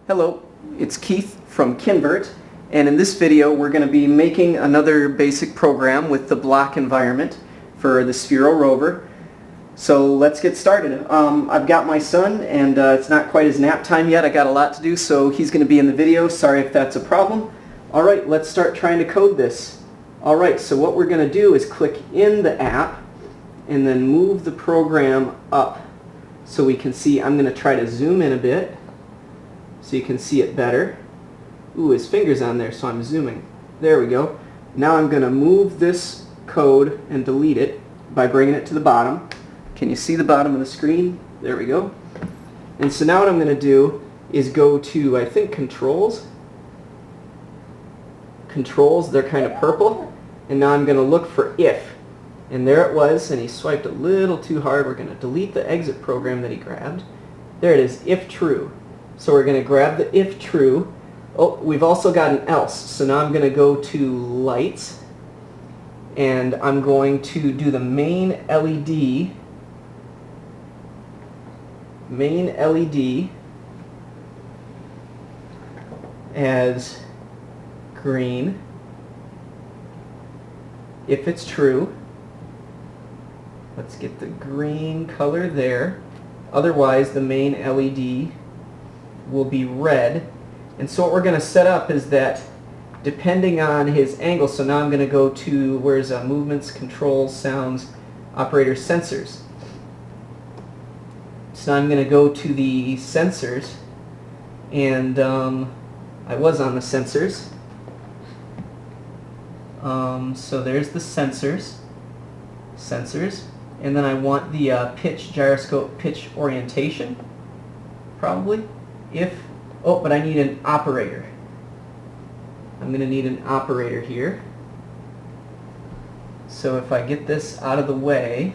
Hello, it's Keith from Kinvert, and in this video we're going to be making another basic program with the block environment for the Sphero rover. So let's get started. I've got my son, and it's not quite his nap time yet. I got a lot to do, so he's going to be in the video. Sorry if that's a problem. Alright, let's start trying to code this. Alright, so what we're going to do is click in the app and then move the program up so we can see. I'm going to try to zoom in a bit so you can see it better. Ooh, his finger's on there, so I'm zooming. There we go. Now I'm going to move this code and delete it by bringing it to the bottom. Can you see the bottom of the screen? There we go. And so now what I'm going to do is go to, I think, controls. Controls, they're kind of purple. And now I'm going to look for if. And there it was, and he swiped a little too hard. We're going to delete the exit program that he grabbed. There it is, if true. So we're going to grab the if true. Oh, we've also got an else. So now I'm going to go to lights, and I'm going to do the main LED as green if it's true. Let's get the green color there. Otherwise the main LED will be red. And so what we're going to set up is that depending on his angle, so now I'm going to go to where's movements, controls, sounds, operator, sensors. So now I'm going to go to the sensors, and I was on the sensors. So there's the sensors, and then I want the pitch, gyroscope, pitch orientation, probably. But I need an operator. I'm going to need an operator here. So if I get this out of the way,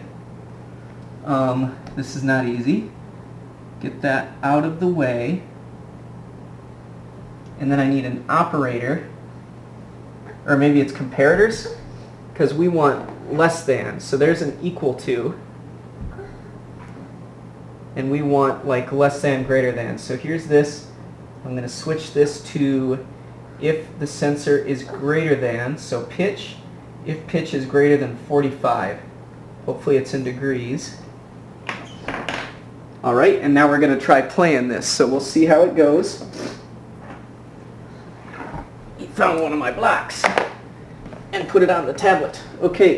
this is not easy. Get that out of the way. And then I need an operator, or maybe it's comparators, because we want less than. So there's an equal to, and we want like less than, greater than. So here's this. I'm going to switch this to if the sensor is greater than, so pitch, if pitch is greater than 45. Hopefully it's in degrees. Alright, and now we're going to try playing this, so we'll see how it goes. He found one of my blocks and put it on the tablet. Okay,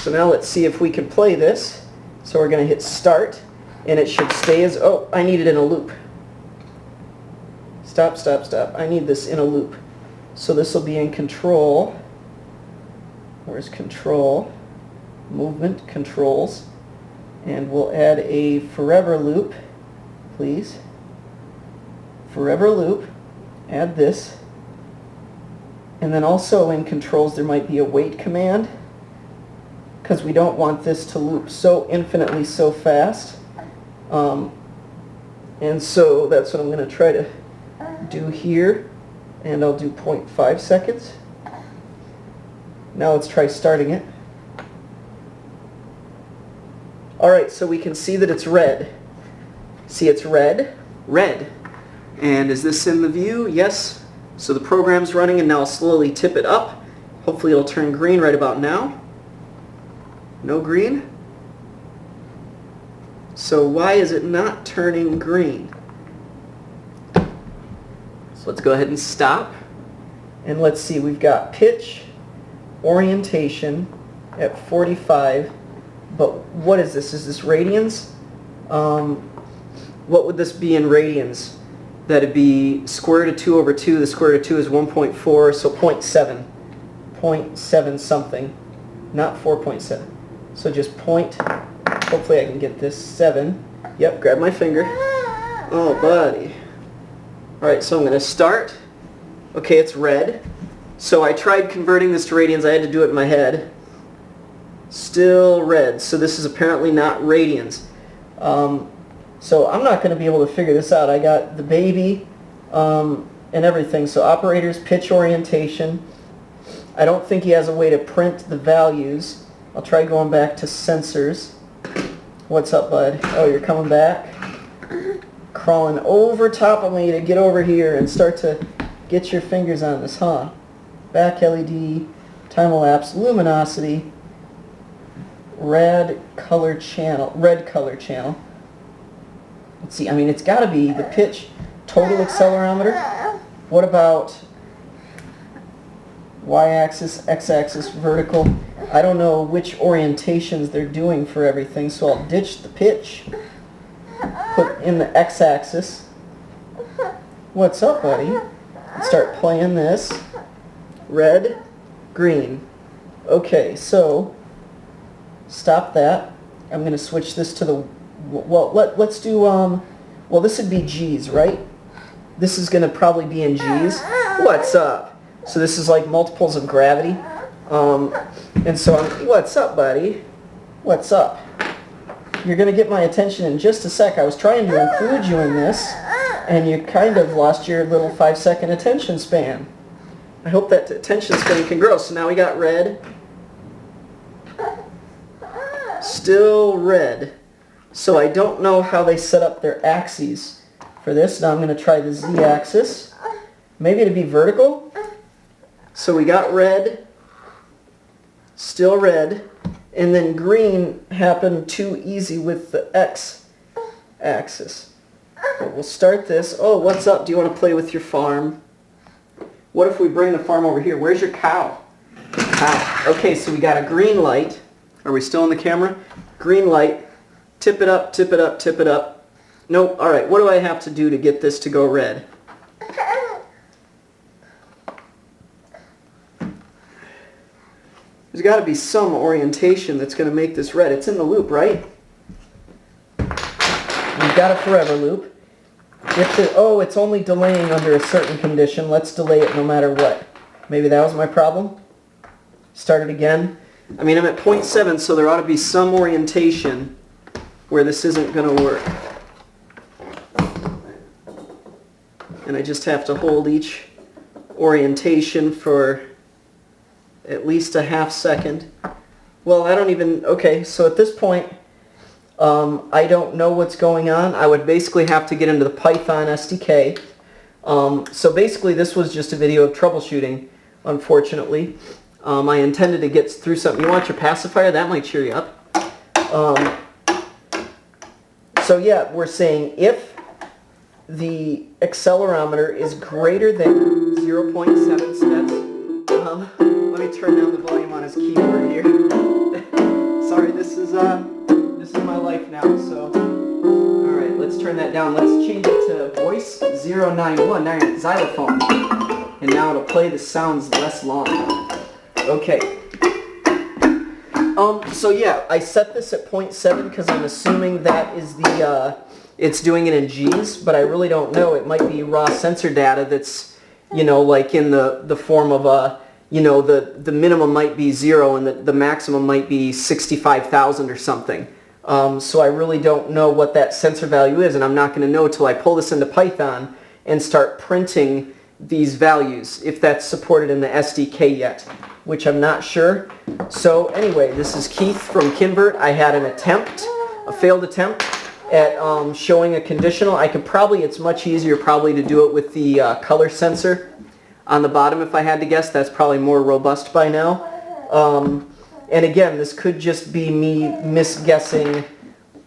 so now let's see if we can play this. So we're going to hit start, and it should stay as, oh, I need it in a loop. Stop, stop, stop. I need this in a loop. So this will be in control. Where's control? Movement, controls. And we'll add a forever loop, please. Forever loop. Add this. And then also in controls there might be a wait command, because we don't want this to loop so infinitely so fast. And so that's what I'm going to try to do here, and I'll do 0.5 seconds. Now let's try starting it. Alright, so we can see that it's red. See, it's red, red. And is this in the view? Yes. So the program's running, and now I'll slowly tip it up. Hopefully it'll turn green right about now. No green. So why is it not turning green? So let's go ahead and stop. And let's see, we've got pitch, orientation at 45. But what is this? Is this radians? What would this be in radians? That'd be square root of 2 over 2. The square root of 2 is 1.4, so 0.7. 0.7 something. Not 4.7. So just point. Hopefully I can get this 7. Yep, grab my finger. Oh, buddy. Alright, so I'm going to start. Okay, it's red. So I tried converting this to radians. I had to do it in my head. Still red. So this is apparently not radians. So I'm not going to be able to figure this out. I got the baby and everything. So operators, pitch orientation. I don't think he has a way to print the values. I'll try going back to sensors. What's up, bud? Oh, you're coming back? crawling over top of me to get over here and start to get your fingers on this, huh? Back LED, time-elapse, luminosity, red color channel. Let's see, I mean, it's got to be the pitch, total accelerometer. What about y-axis, x-axis, vertical? I don't know which orientations they're doing for everything, so I'll ditch the pitch, put in the x-axis. What's up, buddy? Start playing this. Red, green. Okay, so stop that. I'm going to switch this to the, well, let's do, well, this would be G's, right? This is going to probably be in G's. What's up? So this is like multiples of gravity. And so what's up, buddy? What's up? You're going to get my attention in just a sec. I was trying to include you in this, and you kind of lost your little 5-second attention span. I hope that attention span can grow. So now we got red. Still red. So I don't know how they set up their axes for this. Now I'm going to try the z-axis. Maybe it'd be vertical. So we got red. Still red. And then green happened too easy with the x-axis. But we'll start this. Oh, what's up? Do you want to play with your farm? What if we bring the farm over here? Where's your cow? Cow. Okay, so we got a green light. Are we still on the camera? Green light. Tip it up, tip it up, tip it up. Nope. All right, what do I have to do to get this to go red? There's got to be some orientation that's going to make this red. It's in the loop, right? We've got a forever loop. Oh, it's only delaying under a certain condition. Let's delay it no matter what. Maybe that was my problem. Start it again. I mean, I'm at 0.7, so there ought to be some orientation where this isn't going to work. And I just have to hold each orientation for at least a half second. Well, I don't even... Okay, so at this point, I don't know what's going on. I would basically have to get into the Python SDK. So basically this was just a video of troubleshooting, unfortunately. I intended to get through something. You want your pacifier? That might cheer you up. So yeah, we're saying if the accelerometer is greater than 0.7 steps, let me turn down the volume on his keyboard here. Sorry, this is my life now, so. Alright, let's turn that down. Let's change it to voice 091. Now you're at xylophone. And now it'll play the sounds less long. Okay. So yeah, I set this at 0.7 because I'm assuming that is the, it's doing it in G's, but I really don't know. It might be raw sensor data that's, you know, like in the form of a, you know, the minimum might be 0 and the maximum might be 65,000 or something. So I really don't know what that sensor value is, and I'm not going to know till I pull this into Python and start printing these values, if that's supported in the SDK yet, which I'm not sure. So anyway, this is Keith from Kinvert. I had an attempt, a failed attempt at showing a conditional. I could probably, it's much easier probably to do it with the color sensor on the bottom if I had to guess. That's probably more robust by now. And again, this could just be me misguessing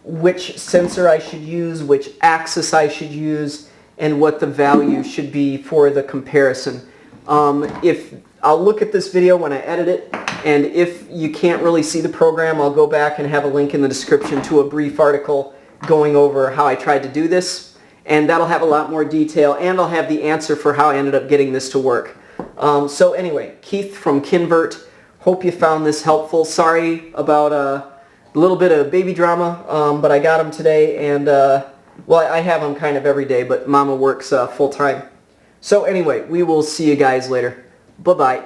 which sensor I should use, which axis I should use, and what the value should be for the comparison. If I'll look at this video when I edit it, and if you can't really see the program, I'll go back and have a link in the description to a brief article going over how I tried to do this, and that'll have a lot more detail, and I'll have the answer for how I ended up getting this to work. So anyway, Keith from Kinvert. Hope you found this helpful. Sorry about a little bit of baby drama, but I got him today, and well, I have him kind of every day, but Mama works full-time. So anyway, we will see you guys later. Bye-bye.